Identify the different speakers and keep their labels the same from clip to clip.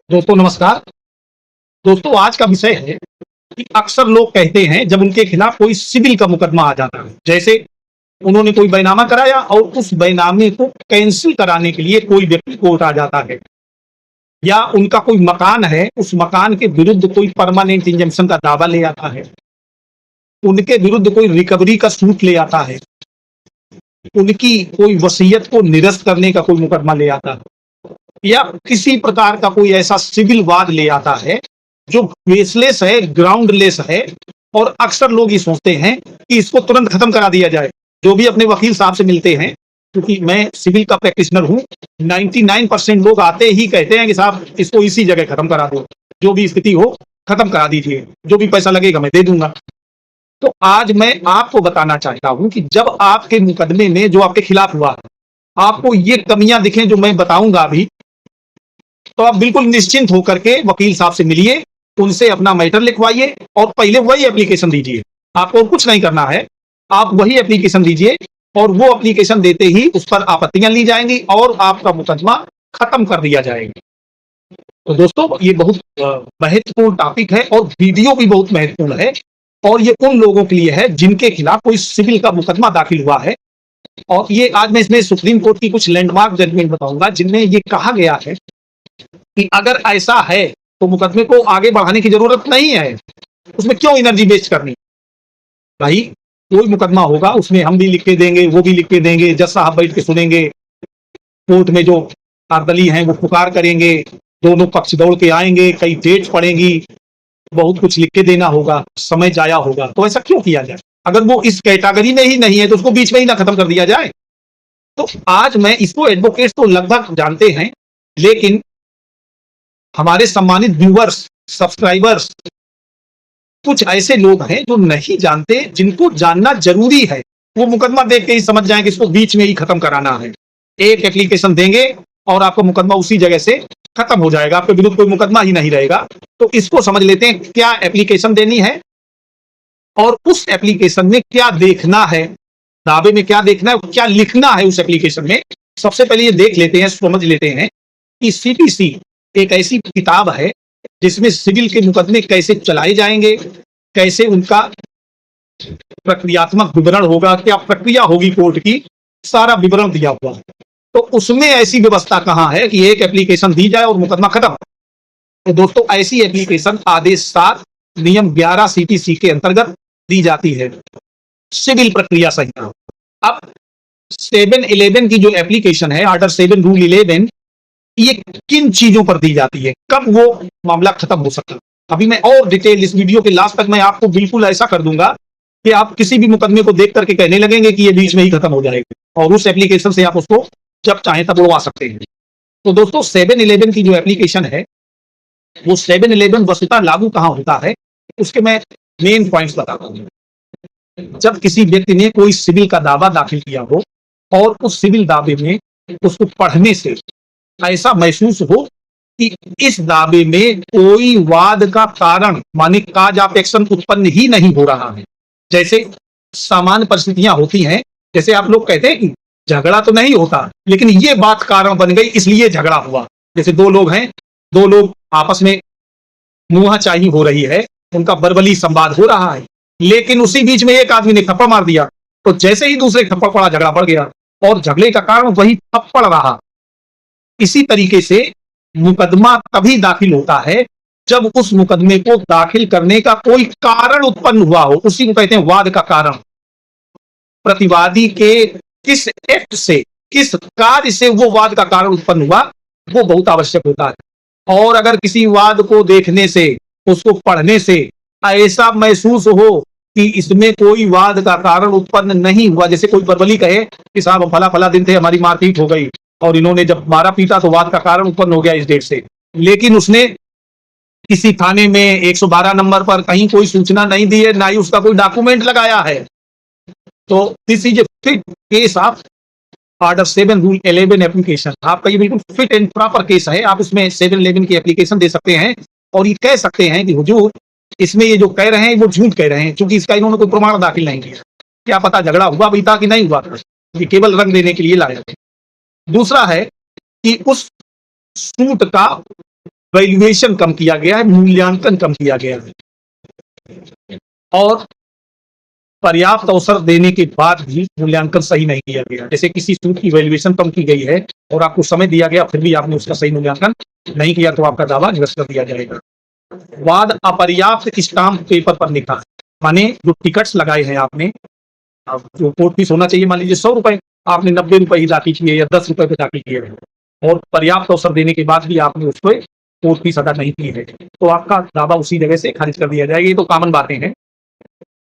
Speaker 1: दोस्तों नमस्कार। दोस्तों आज का विषय है कि अक्सर लोग कहते हैं जब उनके खिलाफ कोई सिविल का मुकदमा आ जाता है, जैसे उन्होंने कोई बैनामा कराया और उस बैनामे को कैंसिल कराने के लिए कोई व्यक्ति कोर्ट आ जाता है, या उनका कोई मकान है, उस मकान के विरुद्ध कोई परमानेंट इंजंक्शन का दावा ले आता है, उनके विरुद्ध कोई रिकवरी का सूट ले आता है, उनकी कोई वसीयत को निरस्त करने का कोई मुकदमा ले आता है, या किसी प्रकार का कोई ऐसा सिविल वाद ले आता है जो बेसलेस है, ग्राउंडलेस है। और अक्सर लोग ये सोचते हैं कि इसको तुरंत खत्म करा दिया जाए। जो भी अपने वकील साहब से मिलते हैं, क्योंकि मैं सिविल का प्रैक्टिशनर हूं, 99% लोग आते ही कहते हैं कि साहब इसको इसी जगह खत्म करा दो, जो भी स्थिति हो खत्म करा दीजिए, जो भी पैसा लगेगा मैं दे दूंगा। तो आज मैं आपको बताना चाहता हूं कि जब आपके मुकदमे में जो आपके खिलाफ हुआ आपको ये कमियां दिखें जो मैं बताऊंगा अभी, तो आप बिल्कुल निश्चिंत होकर के वकील साहब से मिलिए, उनसे अपना मैटर लिखवाइए और पहले वही एप्लीकेशन दीजिए। आपको कुछ नहीं करना है, आप वही एप्लीकेशन दीजिए और वो एप्लीकेशन देते ही उस पर आपत्तियां ली जाएंगी और आपका मुकदमा खत्म कर दिया जाएगा। तो दोस्तों ये बहुत महत्वपूर्ण टॉपिक है और वीडियो भी बहुत महत्वपूर्ण है, और ये उन लोगों के लिए है जिनके खिलाफ कोई सिविल का मुकदमा दाखिल हुआ है। और ये आज मैं इसमें सुप्रीम कोर्ट की कुछ लैंडमार्क जजमेंट बताऊंगा जिनमें ये कहा गया है कि अगर ऐसा है तो मुकदमे को आगे बढ़ाने की जरूरत नहीं है, उसमें क्यों एनर्जी वेस्ट करनी। भाई कोई मुकदमा होगा उसमें हम भी लिख के देंगे, वो भी लिख के देंगे, जज साहब बैठ के सुनेंगे, कोर्ट में जो अर्दली हैं वो पुकार करेंगे, दोनों पक्ष दौड़ के आएंगे, कई डेट पड़ेंगी, बहुत कुछ लिख के देना होगा, समय जाया होगा। तो ऐसा क्यों किया जाए? अगर वो इस कैटेगरी में ही नहीं है तो उसको बीच में ही ना खत्म कर दिया जाए। तो आज मैं इसको, एडवोकेट्स तो लगभग जानते हैं, लेकिन हमारे सम्मानित व्यूअर्स, सब्सक्राइबर्स, कुछ ऐसे लोग हैं जो नहीं जानते, जिनको जानना जरूरी है। वो मुकदमा देख के ही समझ जाएं कि इसको बीच में ही खत्म कराना है। एक एप्लीकेशन देंगे और आपका मुकदमा उसी जगह से खत्म हो जाएगा, आपके विरुद्ध कोई मुकदमा ही नहीं रहेगा। तो इसको समझ लेते हैं, क्या एप्लीकेशन देनी है और उस एप्लीकेशन में क्या देखना है, दावे में क्या देखना है, क्या लिखना है उस एप्लीकेशन में। सबसे पहले ये देख लेते हैं, समझ लेते हैं कि सीपीसी एक ऐसी किताब है जिसमें सिविल के मुकदमे कैसे चलाए जाएंगे, कैसे उनका प्रक्रियात्मक विवरण होगा, क्या प्रक्रिया होगी कोर्ट की, सारा विवरण दिया हुआ है। तो उसमें ऐसी व्यवस्था कहां है कि एक एप्लीकेशन दी जाए और मुकदमा खत्म। तो दोस्तों ऐसी एप्लीकेशन आदेश 7 नियम 11 सीपीसी के अंतर्गत दी जाती है, सिविल प्रक्रिया संहिता। अब 711 की जो एप्लीकेशन है, ऑर्डर 7 रूल 11, ये किन चीजों पर दी जाती है, कब वो मामला खत्म हो सकता है, अभी मैं और डिटेल इस वीडियो के लास्ट तक मैं आपको बिल्कुल ऐसा कर दूंगा कि आप किसी भी मुकदमे को देख करके कहने लगेंगे कि ये बीच में ही खत्म हो जाएगा, और उस एप्लीकेशन से आप उसको जब चाहें तब उड़वा सकते हैं। तो दोस्तों 711 की जो एप्लीकेशन है, वो 711 वस्तुतः लागू कहां होता है, उसके मैं मेन पॉइंट्स बताता हूं। जब किसी व्यक्ति ने कोई सिविल का दावा दाखिल किया हो और उस सिविल दावे में उसको पढ़ने से ऐसा महसूस हो कि इस दावे में कोई वाद का कारण, माने काज ऑफ एक्शन उत्पन्न ही नहीं हो रहा है। जैसे सामान्य परिस्थितियां होती हैं, जैसे आप लोग कहते हैं कि झगड़ा तो नहीं होता, लेकिन ये बात कारण बन गई इसलिए झगड़ा हुआ। जैसे दो लोग हैं, दो लोग आपस में मुंहाचाही हो रही है, उनका बर्बली संवाद हो रहा है, लेकिन उसी बीच में एक आदमी ने थप्पड़ मार दिया, तो जैसे ही दूसरे थप्पड़ पड़ा झगड़ा बढ़ गया, और झगड़े का कारण वही थप्पड़ रहा। इसी तरीके से मुकदमा तभी दाखिल होता है जब उस मुकदमे को दाखिल करने का कोई कारण उत्पन्न हुआ हो, उसी को कहते हैं वाद का कारण। प्रतिवादी के किस एक्ट से, किस कार्य से वो वाद का कारण उत्पन्न हुआ, वो बहुत आवश्यक होता है। और अगर किसी वाद को देखने से, उसको पढ़ने से ऐसा महसूस हो कि इसमें कोई वाद का कारण उत्पन्न नहीं हुआ, जैसे कोई बर्बली कहे कि साहब हम फला फला दिन थे, हमारी मारपीट हो गई और इन्होंने जब मारा पीटा तो वाद का कारण उत्पन्न हो गया इस डेट से, लेकिन उसने किसी थाने में 112 नंबर पर कहीं कोई सूचना नहीं दी है, ना ही उसका कोई डॉक्यूमेंट लगाया है, तो this is a fit case of order 7 rule 11 application. आपका ये बिल्कुल फिट एंड प्रॉपर केस है, आप इसमें 711 की एप्लीकेशन दे सकते हैं और ये कह सकते हैं कि हुजूर इसमें ये जो कह रहे हैं वो झूठ कह रहे हैं, क्योंकि इसका इन्होंने कोई प्रमाण दाखिल नहीं किया, क्या पता झगड़ा हुआ भी था कि नहीं हुआ था, ये केवल रंग देने के लिए लाया था। दूसरा है कि उस सूट का वैल्यूएशन कम किया गया है, मूल्यांकन कम किया गया है और पर्याप्त अवसर देने के बाद भी मूल्यांकन सही नहीं किया गया। जैसे किसी सूट की वैल्यूएशन कम की गई है और आपको समय दिया गया, फिर भी आपने उसका सही मूल्यांकन नहीं किया, तो आपका दावा निरस्त कर दिया जाएगा। वाद अपर्याप्त स्टाम्प पेपर पर लिखा है, माने जो टिकट्स लगाए हैं आपने, जो कोर्ट फीस होना चाहिए, मान लीजिए 100 रुपए, आपने 90 रुपए ही दाखिल किए या 10 रुपए पे दाखिल किए और पर्याप्त अवसर देने के बाद भी आपने उस पर कोर्ट फीस अदा नहीं की है, तो आपका दावा उसी जगह से खारिज कर दिया जाएगा। ये तो कॉमन बातें हैं।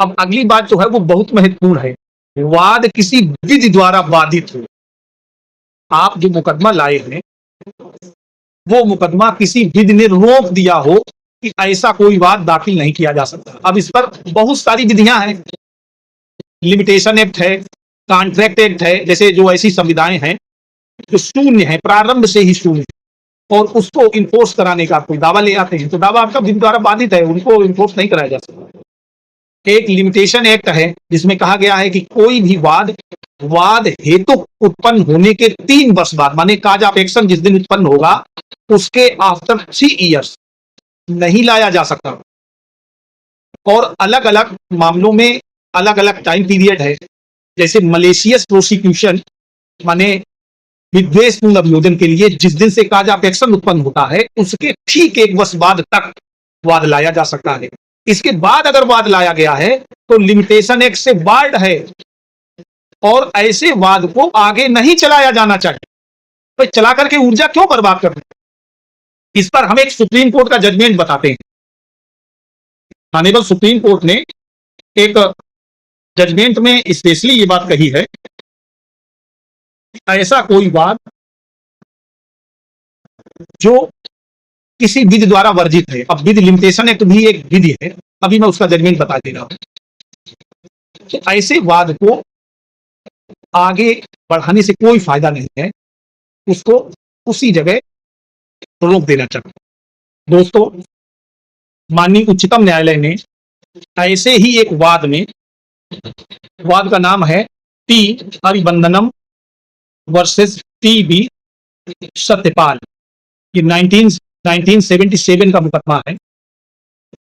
Speaker 1: अब अगली बात जो है वो बहुत महत्वपूर्ण है। वाद किसी विधि द्वारा बाधित हो। आप जो मुकदमा लाए हैं वो मुकदमा किसी विधि ने रोक दिया हो कि ऐसा कोई वाद दाखिल नहीं किया जा सकता। अब इस पर बहुत सारी विधियां हैं, लिमिटेशन एक्ट है, कॉन्ट्रैक्ट एक्ट है, जैसे जो ऐसी संविधाएं हैं जो शून्य है, प्रारंभ से ही शून्य, और उसको इन्फोर्स कराने का कोई दावा ले आते हैं तो दावा आपका विधि द्वारा बाधित है, उनको इन्फोर्स नहीं कराया जा सकता। एक लिमिटेशन एक्ट है जिसमें कहा गया है कि कोई भी वाद हेतु उत्पन्न होने के 3 वर्ष बाद, माने काज ऑफ एक्शन जिस दिन उत्पन्न होगा उसके आफ्टर 3 इयर्स नहीं लाया जा सकता। और अलग अलग मामलों में अलग अलग टाइम पीरियड है। जैसे मलेशियस प्रोसिक्यूशन, माने विद्वेषपूर्ण अभियोजन के लिए जिस दिन से काज ऑफ एक्शन उत्पन्न होता है उसके ठीक 1 वर्ष बाद तक वाद लाया जा सकता है। इसके बाद अगर वाद लाया गया है तो लिमिटेशन एक्ट से बार्ड है और ऐसे वाद को आगे नहीं चलाया जाना चाहिए। तो चला करके ऊर्जा क्यों बर्बाद कर रहे हैं? इस पर हम एक सुप्रीम कोर्ट का जजमेंट बताते हैं। ऑनरेबल सुप्रीम कोर्ट ने एक जजमेंट में स्पेशली ये बात कही है, ऐसा कोई वाद जो किसी विधि द्वारा वर्जित है। अब विधि लिमिटेशन एक्ट भी एक विधि है, अभी मैं उसका जजमेंट बता दे रहा हूं। तो ऐसे वाद को आगे बढ़ाने से कोई फायदा नहीं है, उसको उसी जगह रोक देना चाहिए। दोस्तों, माननीय उच्चतम न्यायालय ने ऐसे ही एक वाद में, वाद का नाम है T Haribandanam versus T B Satyapal, ये 1977 का मुकदमा है,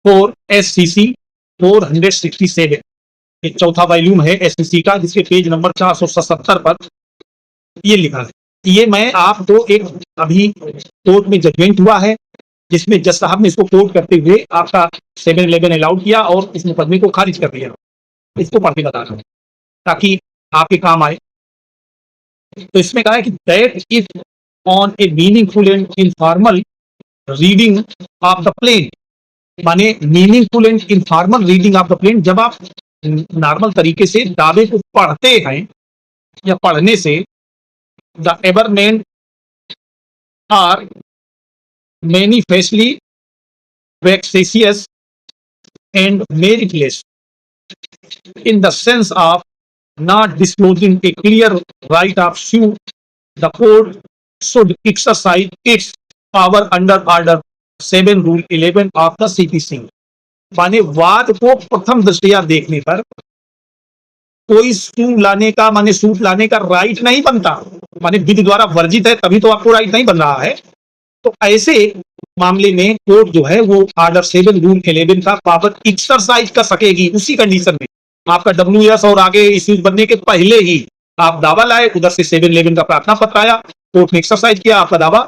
Speaker 1: 4 SCC 467, एक चौथा वॉल्यूम है SCC का, जिसके पेज नंबर 477 पर ये लिखा है। ये मैं आपको एक अभी कोर्ट में जजमेंट हुआ है जिसमें जज साहब ने इसको कोर्ट करते हुए आपका 711 अलाउड किया और इस मुकदमे को खारिज कर दिया। इसको पढ़ के बता रहा हूं ताकि आपके काम आए। तो इसमें कहा है कि that if on a meaningful and informal reading of the plaint, माने meaningful and informal reading of the plaint, जब आप नॉर्मल तरीके से दावे को पढ़ते हैं या पढ़ने से the averment are manifestly vexatious and meritless in the sense of not disclosing a clear right of suit, the court should exercise its power under Order 7 Rule 11 of the CPC। माने वाद को प्रथम दृष्टया देखने पर कोई सूट लाने का, माने सूट लाने का राइट नहीं बनता, माने विधि द्वारा वर्जित है तभी तो आपको राइट नहीं बन रहा है। तो ऐसे मामले में कोर्ट जो है वो Order 7 Rule 11 का पावर एक्सरसाइज कर सकेगी उसी कंडीशन में, आपका WS और आगे इश्यूज बनने के पहले ही आप दावा लाए, उधर से 711 का प्रार्थना पत्र आया, कोर्ट ने एक्सरसाइज किया, आपका दावा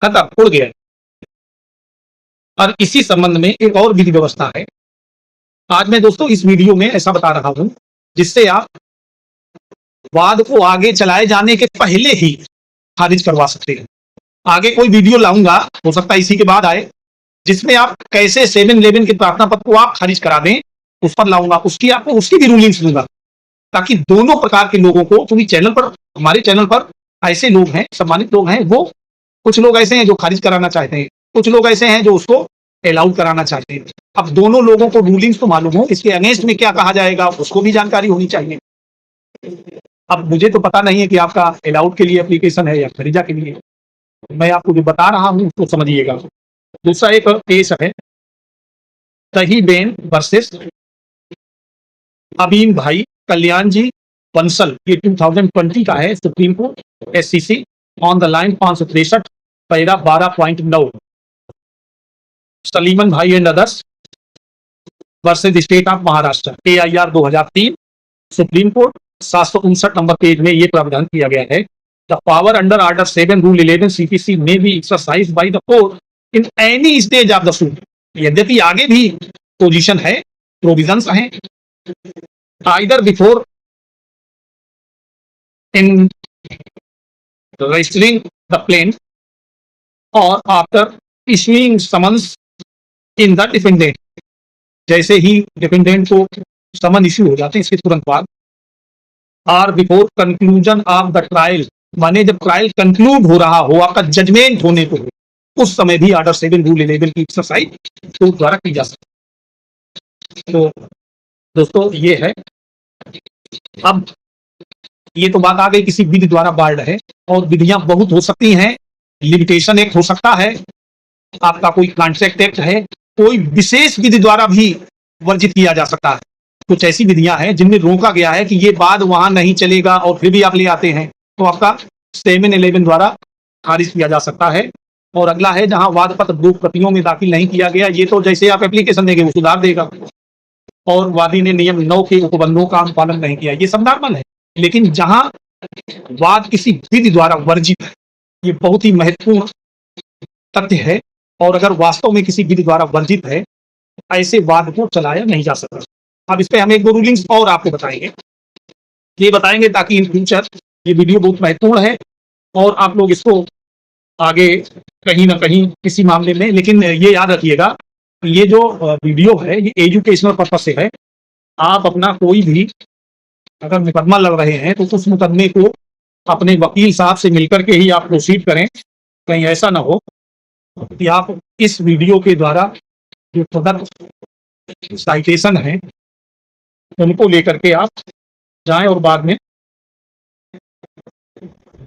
Speaker 1: खत्म, उड़ गया। और इसी संबंध में एक और विधि व्यवस्था है। आज मैं दोस्तों इस वीडियो में ऐसा बता रहा हूं जिससे आप वाद को आगे चलाए जाने के पहले ही खारिज करवा सकते हैं। आगे कोई वीडियो लाऊंगा, हो सकता है इसी के बाद आए, जिसमें आप कैसे 711 के प्रार्थना पत्र को आप खारिज करा दें, उस पर लाऊंगा, उसकी भी रूलिंग्स दूंगा, ताकि दोनों प्रकार के लोगों को, क्योंकि चैनल पर, हमारे चैनल पर ऐसे लोग हैं, सम्मानित लोग हैं, वो कुछ लोग ऐसे हैं जो खारिज कराना चाहते हैं, कुछ लोग ऐसे हैं जो उसको अलाउ कराना चाहते हैं। अब दोनों लोगों को रूलिंग्स तो मालूम हो, इसके अगेंस्ट में क्या कहा जाएगा उसको भी जानकारी होनी चाहिए। अब मुझे तो पता नहीं है कि आपका अलाउड के लिए एप्लीकेशन है या खरीजा के लिए, मैं आपको जो बता रहा हूं उसको समझिएगा। दूसरा एक केस है तहीबेन वर्सेस अबीन भाई कल्याण जी बंसल, ये 2020 का है, supreme court SCC on the line 563 para 12.9। Saliman Bhai and others versus state of Maharashtra, AIR 2003, supreme court 759 number page में ये प्रावधान किया गया है। The power under order 7 rule 11 CPC में be exercise by the court in any stage of the suit. यद्यपि आगे भी पोजीशन है, प्रोविजंस हैं, either before in registering the plaint और after issuing summons in the defendant. जैसे ही defendant को समन issue हो जाते हैं इसके तुरंत बाद, or before conclusion of the trial, माने जब ट्रायल कंक्लूड हो रहा हो, आपका जजमेंट होने को हो, उस समय भी ऑर्डर 7 रूल 11 की एक्सरसाइज कोर्ट द्वारा की जा सकती है। तो दोस्तों ये है। अब ये तो बात आ गई किसी विधि द्वारा बार्ड है, और विधियां बहुत हो सकती हैं। लिमिटेशन एक्ट हो सकता है, आपका कोई कॉन्ट्रैक्ट एक्ट है, कोई विशेष विधि द्वारा भी वर्जित किया जा सकता है। कुछ ऐसी विधियां हैं जिनमें रोका गया है कि ये बाद वहां नहीं चलेगा और फिर भी आप ले आते हैं, तो आपका 711 द्वारा खारिज किया जा सकता है। और अगला है जहां वाद पत्र दो प्रतियों में दाखिल नहीं किया गया, ये तो जैसे आप एप्लीकेशन देंगे वो सुधार देगा, और वादी ने नियम 9 के उपबंधों का अनुपालन नहीं किया, ये सब नॉर्मल है। लेकिन जहां वाद किसी विधि द्वारा वर्जित है, ये बहुत ही महत्वपूर्ण तथ्य है, और अगर वास्तव में किसी विधि द्वारा वर्जित है, ऐसे वाद को चलाया नहीं जा सकता। अब इस पे हम एक दो रूलिंग्स और आपको बताएंगे, ये बताएंगे ताकि इन फ्यूचर ये वीडियो बहुत महत्वपूर्ण है और आप लोग इसको आगे कहीं ना कहीं किसी मामले में, लेकिन ये याद रखिएगा ये जो वीडियो है ये एजुकेशनल पर्पज से है। आप अपना कोई भी अगर मुकदमा लड़ रहे हैं तो उस मुकदमे को अपने वकील साहब से मिलकर के ही आप प्रोसीड करें। कहीं ऐसा ना हो कि आप इस वीडियो के द्वारा जो सदर साइटेशन है उनको लेकर के आप जाएं और बाद में।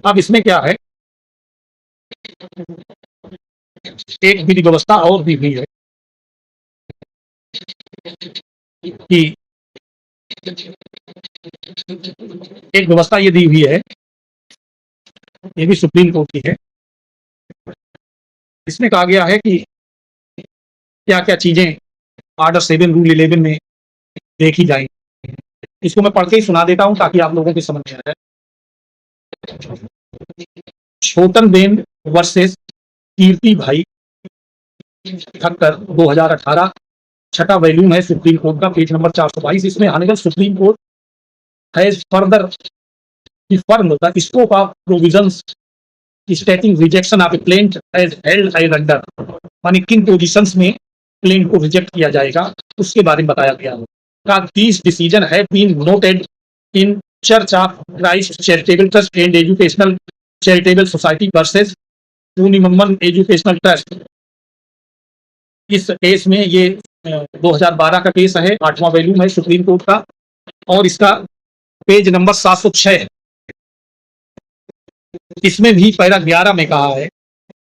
Speaker 1: अब इसमें क्या है, एक विधि व्यवस्था और दी हुई है कि एक व्यवस्था ये दी हुई है, ये भी सुप्रीम कोर्ट की है। इसमें कहा गया है कि क्या क्या चीजें ऑर्डर 7 रूल 11 में देखी जाएंगी। इसको मैं पढ़ के ही सुना देता हूं ताकि आप लोगों को समझ में आए। छोटन बेन वर्सेस कीर्ति भाई ठक्कर 2018, छठा वैल्यूम है सुप्रीम कोर्ट का, पेज नंबर 422। इसमें honourable supreme court has further confirmed the scope of provisions stating rejection of a plaint as held as under, माने किन पोजीशंस में प्लेंट को रिजेक्ट किया जाएगा उसके बारे में बताया गया है। This decision have been noted in church of Christ charitable trust and educational charitable society versus यूनिमन एजुकेशनल ट्रस्ट। इस केस में ये 2012 का केस है, 8वां वैल्यूम है सुप्रीम कोर्ट का, और इसका पेज नंबर 706 है। इसमें भी पैरा 11 में कहा है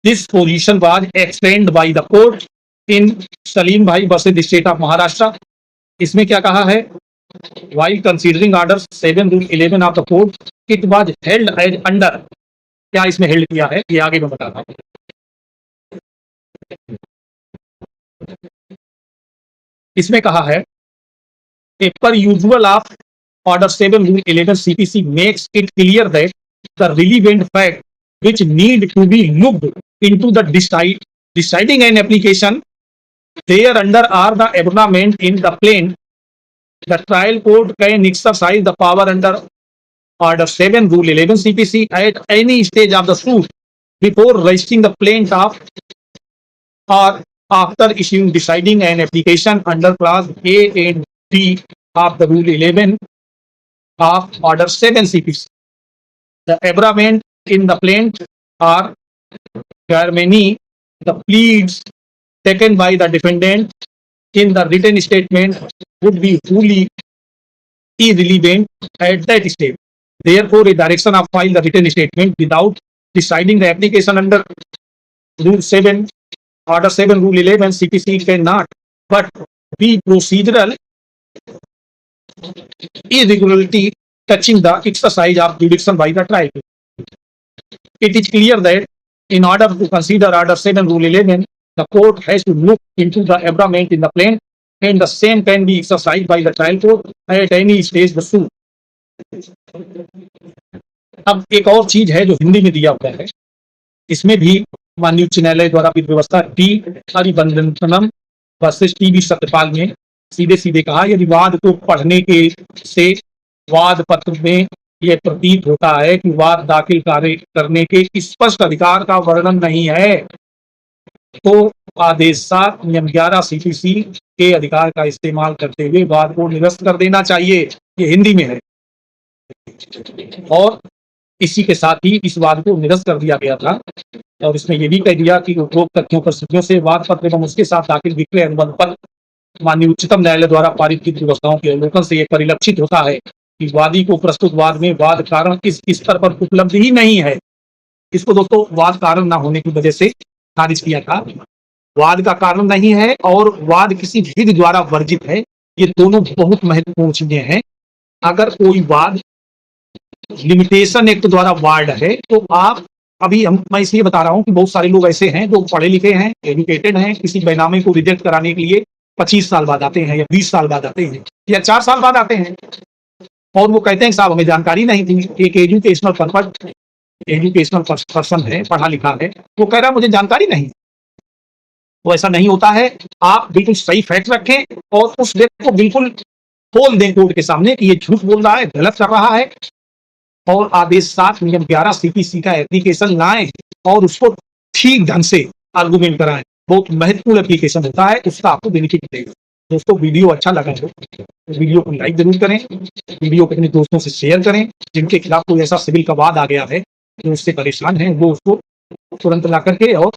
Speaker 1: this position was explained by the court in Salim Bhai versus state of Maharashtra. इसमें क्या कहा है, while considering orders 7 rule 11 of the court it was held as under. क्या इसमें हेल्ड किया है ये आगे मैं बताता हूं। इसमें कहा है ए पर usual of order 7 rule 11 CPC makes it clear that the relevant fact which need to be looked into the deciding an application thereunder are the abnormament in the plaint. The trial court can exercise the power under order 7 rule 11 CPC at any stage of the suit before registering the plaint of or after issuing deciding an application under clause A and D of the rule 11 of order 7 CPC. The abnormament in the plaint are many. The pleas taken by the defendant in the written statement would be fully irrelevant at that stage. Therefore, a direction of file the written statement without deciding the application under Rule 7, Order 7, Rule 11 CPC cannot but be procedural irregularity touching the exercise of jurisdiction by the trial. It is clear that in order to consider Order 7 Rule 11 The court has to look into the abandonment in the plan, and the same can be exercised by the trial court at any stage the suit. अब एक और चीज है जो हिंदी में दिया हुआ है, इसमें भी माननीय उच्च न्यायालय द्वारा विधि व्यवस्था T Haribandanam versus TB Satyapal में सीधे सीधे कहा, यदि वाद को पढ़ने के से वाद पत्र में यह प्रतीत होता है कि वाद दाखिल करने के स्पष्ट अधिकार का वर्णन नहीं है, तो आदेश 7 नियम 11 सीपीसी के अधिकार का इस्तेमाल करते हुए वाद को निरस्त कर देना चाहिए। ये हिंदी में है और इसी के साथ ही इस वाद को निरस्त कर दिया गया था और इसमें यह भी कह दिया कि उपरोक्त तथ्यों पर स्थितियों से वाद पत्र एवं उसके साथ दाखिल विक्रय अनुबंध पर माननीय उच्चतम न्यायालय द्वारा पारित की व्यवस्थाओं के अवलोकन से यह परिलक्षित होता है कि वादी को प्रस्तुत वाद में वाद कारण इस स्तर पर उपलब्ध ही नहीं है। इसको दोस्तों वाद कारण ना होने की वजह से खारिज किया था। वाद का कारण नहीं है और वाद किसी विधि द्वारा वर्जित है, ये दोनों बहुत महत्वपूर्ण चीजें हैं। अगर कोई वाद लिमिटेशन एक्ट द्वारा वार्ड है तो आप अभी मैं इसलिए बता रहा हूं कि बहुत सारे लोग ऐसे हैं जो पढ़े लिखे हैं, एजुकेटेड हैं, किसी बैनामे को रिजेक्ट कराने के लिए 25 साल बाद आते हैं या 20 साल बाद आते हैं या 4 साल बाद आते हैं और वो कहते हैं साहब हमें जानकारी नहीं थी। एक एजुकेशनल पर्सन है, पढ़ा लिखा है, वो कह रहा मुझे जानकारी नहीं। तो ऐसा नहीं होता है। आप बिल्कुल सही फैक्ट रखें और उस व्यक्ति को बिल्कुल खोल दें कोर्ट के सामने कि ये झूठ बोल रहा है, गलत कर रहा है और आदेश 7 नियम 11 सीपीसी का एप्लीकेशन लाएं और उसको ठीक ढंग से आर्गुमेंट कराएं। बहुत महत्वपूर्ण एप्लीकेशन होता है, उसका आपको बेनिफिट मिलेगा। दोस्तों वीडियो अच्छा लगा हो तो वीडियो को लाइक जरूर करें, वीडियो को अपने दोस्तों से शेयर करें। जिनके खिलाफ कोई ऐसा सिविल का वाद आ गया है जो उससे परेशान है वो उसको तुरंत ला करके और